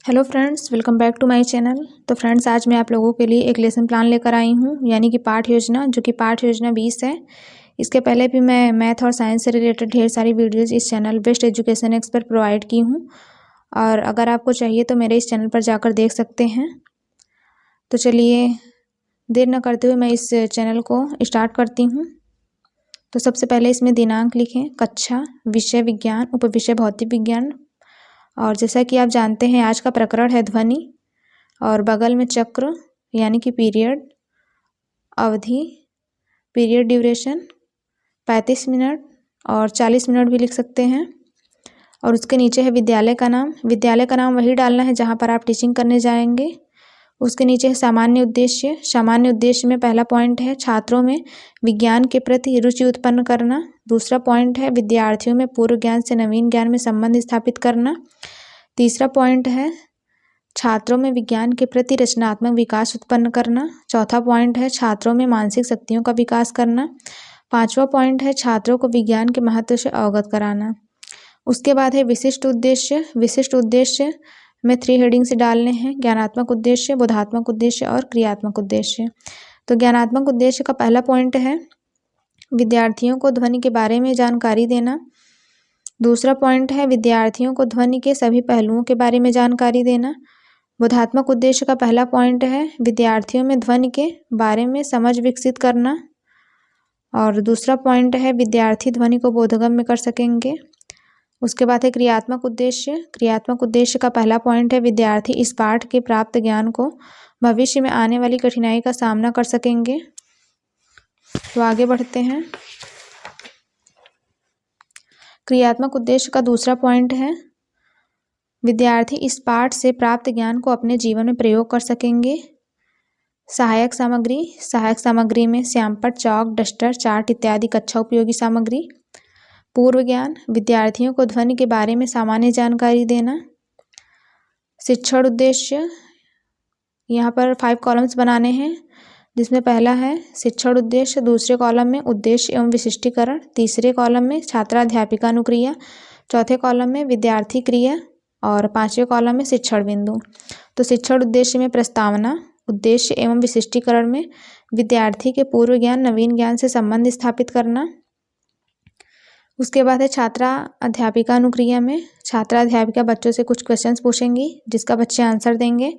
Hello friends, welcome back to my channel. तो friends, आज मैं आप लोगों के लिए एक लेसन प्लान लेकर आई हूँ, यानी कि पाठ योजना, जो कि पाठ योजना 20 है। इसके पहले भी मैं मैथ और साइंस से रिलेटेड ढेर सारी वीडियोज़ इस चैनल बेस्ट एजुकेशन एक्स पर प्रोवाइड की हूँ, और अगर आपको चाहिए तो मेरे इस चैनल पर जाकर देख सकते हैं। तो चलिए देर न करते हुए मैं इस चैनल को स्टार्ट करती हूँ। तो सबसे पहले इसमें दिनांक लिखें, कक्षा, विषय विज्ञान, उपविषय भौतिक विज्ञान, और जैसा कि आप जानते हैं आज का प्रकरण है ध्वनि, और बगल में चक्र यानी कि पीरियड, अवधि, पीरियड ड्यूरेशन 35 मिनट और 40 मिनट भी लिख सकते हैं। और उसके नीचे है विद्यालय का नाम। विद्यालय का नाम वही डालना है जहाँ पर आप टीचिंग करने जाएंगे। उसके नीचे है सामान्य उद्देश्य। सामान्य उद्देश्य में पहला पॉइंट है छात्रों में विज्ञान के प्रति रुचि उत्पन्न करना। दूसरा पॉइंट है विद्यार्थियों में पूर्व ज्ञान से नवीन ज्ञान में संबंध स्थापित करना। तीसरा पॉइंट है छात्रों में विज्ञान के प्रति रचनात्मक विकास उत्पन्न करना। चौथा पॉइंट है छात्रों में मानसिक शक्तियों का विकास करना। पांचवा पॉइंट है छात्रों को विज्ञान के महत्व से अवगत कराना। उसके बाद है विशिष्ट उद्देश्य। विशिष्ट उद्देश्य में 3 हेडिंग से डालने हैं: ज्ञानात्मक उद्देश्य, बोधात्मक उद्देश्य और क्रियात्मक उद्देश्य। तो ज्ञानात्मक उद्देश्य का पहला पॉइंट है विद्यार्थियों को ध्वनि के बारे में जानकारी देना। दूसरा पॉइंट है विद्यार्थियों को ध्वनि के सभी पहलुओं के बारे में जानकारी देना। बोधात्मक उद्देश्य का पहला पॉइंट है विद्यार्थियों में ध्वनि के बारे में समझ विकसित करना, और दूसरा पॉइंट है विद्यार्थी ध्वनि को बोधगम्य कर सकेंगे। उसके बाद है क्रियात्मक उद्देश्य। क्रियात्मक उद्देश्य का पहला पॉइंट है विद्यार्थी इस पाठ के प्राप्त ज्ञान को भविष्य में आने वाली कठिनाई का सामना कर सकेंगे। तो आगे बढ़ते हैं। क्रियात्मक उद्देश्य का दूसरा पॉइंट है विद्यार्थी इस पाठ से प्राप्त ज्ञान को अपने जीवन में प्रयोग कर सकेंगे। सहायक सामग्री। सहायक सामग्री में श्यामपट्ट, चौक, डस्टर, चार्ट इत्यादि कक्षा उपयोगी सामग्री। पूर्व ज्ञान, विद्यार्थियों को ध्वनि के बारे में सामान्य जानकारी देना। शिक्षण उद्देश्य, यहाँ पर 5 कॉलम्स बनाने हैं, जिसमें पहला है शिक्षण उद्देश्य, दूसरे कॉलम में उद्देश्य एवं विशिष्टीकरण, तीसरे कॉलम में छात्राध्यापिका अनुक्रिया, चौथे कॉलम में विद्यार्थी क्रिया और 5वें कॉलम में शिक्षण बिंदु। तो शिक्षण उद्देश्य में प्रस्तावना, उद्देश्य एवं विशिष्टीकरण में विद्यार्थी के पूर्व ज्ञान नवीन ज्ञान से संबंध स्थापित करना। उसके बाद है छात्रा अध्यापिका अनुक्रिया में छात्रा अध्यापिका बच्चों से कुछ क्वेश्चंस पूछेंगी, जिसका बच्चे आंसर देंगे।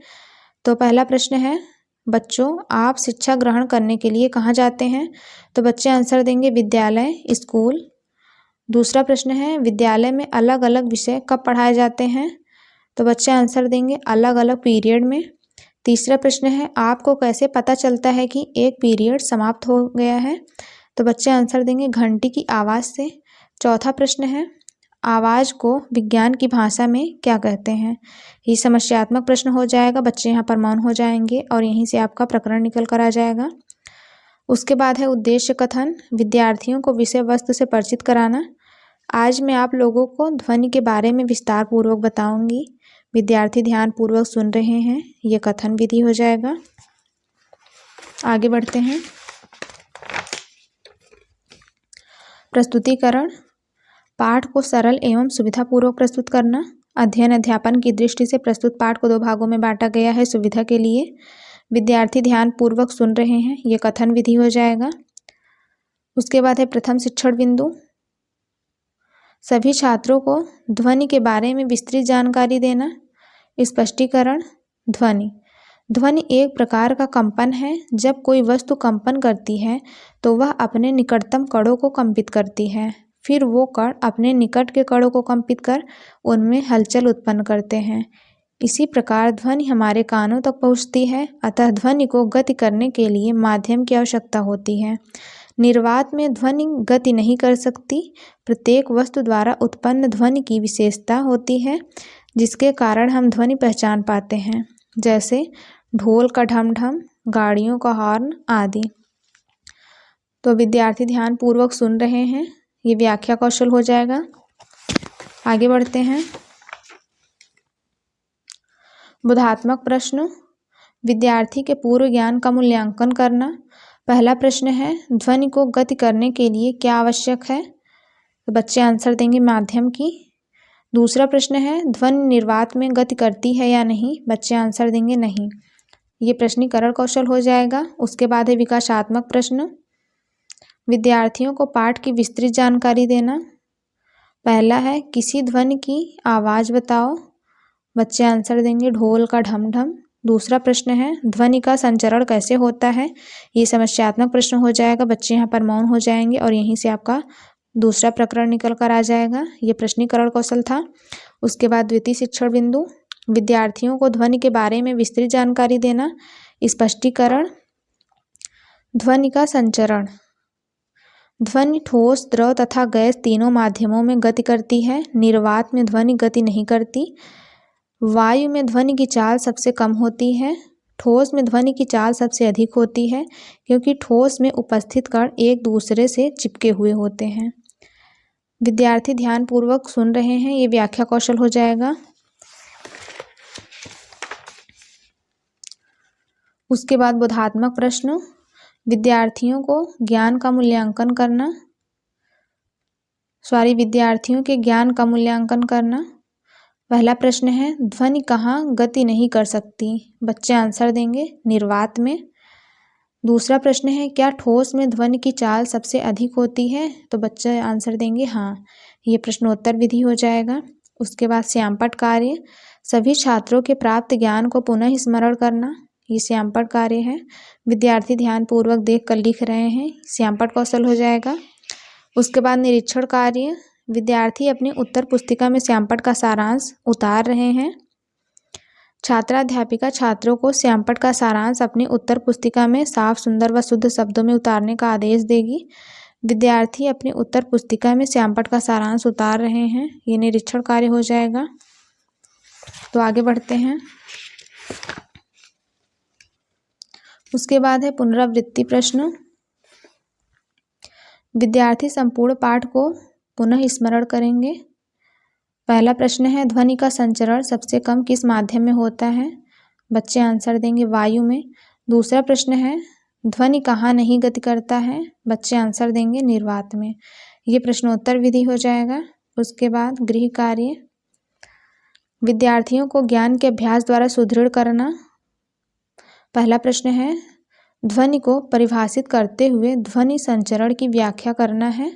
तो पहला प्रश्न है, बच्चों आप शिक्षा ग्रहण करने के लिए कहाँ जाते हैं? तो बच्चे आंसर देंगे विद्यालय, स्कूल। दूसरा प्रश्न है, विद्यालय में अलग अलग विषय कब पढ़ाए जाते हैं? तो बच्चे आंसर देंगे अलग अलग पीरियड में। तीसरा प्रश्न है, आपको कैसे पता चलता है कि एक पीरियड समाप्त हो गया है? तो बच्चे आंसर देंगे घंटी की आवाज़ से। चौथा प्रश्न है, आवाज़ को विज्ञान की भाषा में क्या कहते हैं? ये समस्यात्मक प्रश्न हो जाएगा। बच्चे यहाँ पर मौन हो जाएंगे और यहीं से आपका प्रकरण निकल कर आ जाएगा। उसके बाद है उद्देश्य कथन, विद्यार्थियों को विषय वस्तु से परिचित कराना। आज मैं आप लोगों को ध्वनि के बारे में विस्तार पूर्वक बताऊंगी। विद्यार्थी ध्यान पूर्वक सुन रहे हैं, ये कथन विधि हो जाएगा। आगे बढ़ते हैं। प्रस्तुतिकरण, पाठ को सरल एवं सुविधापूर्वक प्रस्तुत करना। अध्ययन अध्यापन की दृष्टि से प्रस्तुत पाठ को 2 भागों में बांटा गया है सुविधा के लिए। विद्यार्थी ध्यान पूर्वक सुन रहे हैं, ये कथन विधि हो जाएगा। उसके बाद है प्रथम शिक्षण बिंदु, सभी छात्रों को ध्वनि के बारे में विस्तृत जानकारी देना। स्पष्टीकरण, ध्वनि ध्वनि एक प्रकार का कंपन है। जब कोई वस्तु कंपन करती है तो वह अपने निकटतम कणों को कंपित करती है, फिर वो कण अपने निकट के कणों को कंपित कर उनमें हलचल उत्पन्न करते हैं। इसी प्रकार ध्वनि हमारे कानों तक पहुँचती है, अतः ध्वनि को गति करने के लिए माध्यम की आवश्यकता होती है। निर्वात में ध्वनि गति नहीं कर सकती। प्रत्येक वस्तु द्वारा उत्पन्न ध्वनि की विशेषता होती है, जिसके कारण हम ध्वनि पहचान पाते हैं, जैसे ढोल का ढम-ढम, गाड़ियों का हॉर्न आदि। तो विद्यार्थी ध्यान पूर्वक सुन रहे हैं, ये व्याख्या कौशल हो जाएगा। आगे बढ़ते हैं। बोधात्मक प्रश्न, विद्यार्थी के पूर्व ज्ञान का मूल्यांकन करना। पहला प्रश्न है, ध्वनि को गति करने के लिए क्या आवश्यक है? तो बच्चे आंसर देंगे माध्यम की। दूसरा प्रश्न है ध्वनि निर्वात में गति करती है या नहीं, बच्चे आंसर देंगे नहीं। ये प्रश्नीकरण कौशल हो जाएगा। उसके बाद है विकासात्मक प्रश्न। विद्यार्थियों को पाठ की विस्तृत जानकारी देना। पहला है किसी ध्वनि की आवाज़ बताओ, बच्चे आंसर देंगे ढोल का ढम ढम। दूसरा प्रश्न है ध्वनि का संचरण कैसे होता है, ये समस्यात्मक प्रश्न हो जाएगा, बच्चे यहाँ पर मौन हो जाएंगे और यहीं से आपका दूसरा प्रकरण निकल कर आ जाएगा। ये प्रश्नीकरण कौशल था। उसके बाद द्वितीय शिक्षण बिंदु, विद्यार्थियों को ध्वनि के बारे में विस्तृत जानकारी देना। स्पष्टीकरण, ध्वनि का संचरण। ध्वनि ठोस, द्रव तथा गैस तीनों माध्यमों में गति करती है। निर्वात में ध्वनि गति नहीं करती। वायु में ध्वनि की चाल सबसे कम होती है। ठोस में ध्वनि की चाल सबसे अधिक होती है, क्योंकि ठोस में उपस्थित कण एक दूसरे से चिपके हुए होते हैं। विद्यार्थी ध्यानपूर्वक सुन रहे हैं, ये व्याख्या कौशल हो जाएगा। उसके बाद बोधात्मक प्रश्न, विद्यार्थियों के ज्ञान का मूल्यांकन करना। पहला प्रश्न है ध्वनि कहाँ गति नहीं कर सकती, बच्चे आंसर देंगे निर्वात में। दूसरा प्रश्न है क्या ठोस में ध्वनि की चाल सबसे अधिक होती है, तो बच्चे आंसर देंगे हाँ। ये प्रश्नोत्तर विधि हो जाएगा। उसके बाद श्यामपट्ट कार्य, सभी छात्रों के प्राप्त ज्ञान को पुनः स्मरण करना। ये श्यामपट्ट कार्य है। विद्यार्थी ध्यानपूर्वक देख कर लिख रहे हैं, श्यामपट्ट कौशल हो जाएगा। उसके बाद निरीक्षण कार्य, विद्यार्थी अपनी उत्तर पुस्तिका में श्यामपट्ट का सारांश उतार रहे हैं। छात्राध्यापिका छात्रों को श्यामपट्ट का सारांश अपनी उत्तर पुस्तिका में साफ, सुंदर व शुद्ध शब्दों में उतारने का आदेश देगी। विद्यार्थी अपनी उत्तर पुस्तिका में श्यामपट्ट का सारांश उतार रहे हैं, ये निरीक्षण कार्य हो जाएगा। तो आगे बढ़ते हैं। उसके बाद है पुनरावृत्ति प्रश्न। विद्यार्थी संपूर्ण पाठ को पुनः स्मरण करेंगे। पहला प्रश्न है ध्वनि का संचरण सबसे कम किस माध्यम में होता है, बच्चे आंसर देंगे वायु में। दूसरा प्रश्न है ध्वनि कहाँ नहीं गति करता है, बच्चे आंसर देंगे निर्वात में। ये प्रश्नोत्तर विधि हो जाएगा। उसके बाद गृह कार्य, विद्यार्थियों को ज्ञान के अभ्यास द्वारा सुदृढ़ करना। पहला प्रश्न है ध्वनि को परिभाषित करते हुए ध्वनि संचरण की व्याख्या करना है।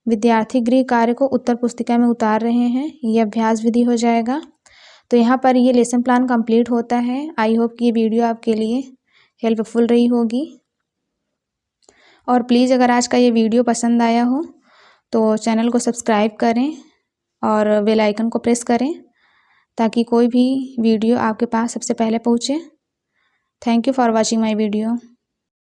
विद्यार्थी गृह कार्य को उत्तर पुस्तिका में उतार रहे हैं, ये अभ्यास विधि हो जाएगा। तो यहाँ पर ये लेसन प्लान कंप्लीट होता है। आई होप कि ये वीडियो आपके लिए हेल्पफुल रही होगी। और प्लीज़ अगर आज का ये वीडियो पसंद आया हो तो चैनल को सब्सक्राइब करें और बेल आइकन को प्रेस करें, ताकि कोई भी वीडियो आपके पास सबसे पहले पहुँचे। Thank you for watching my video.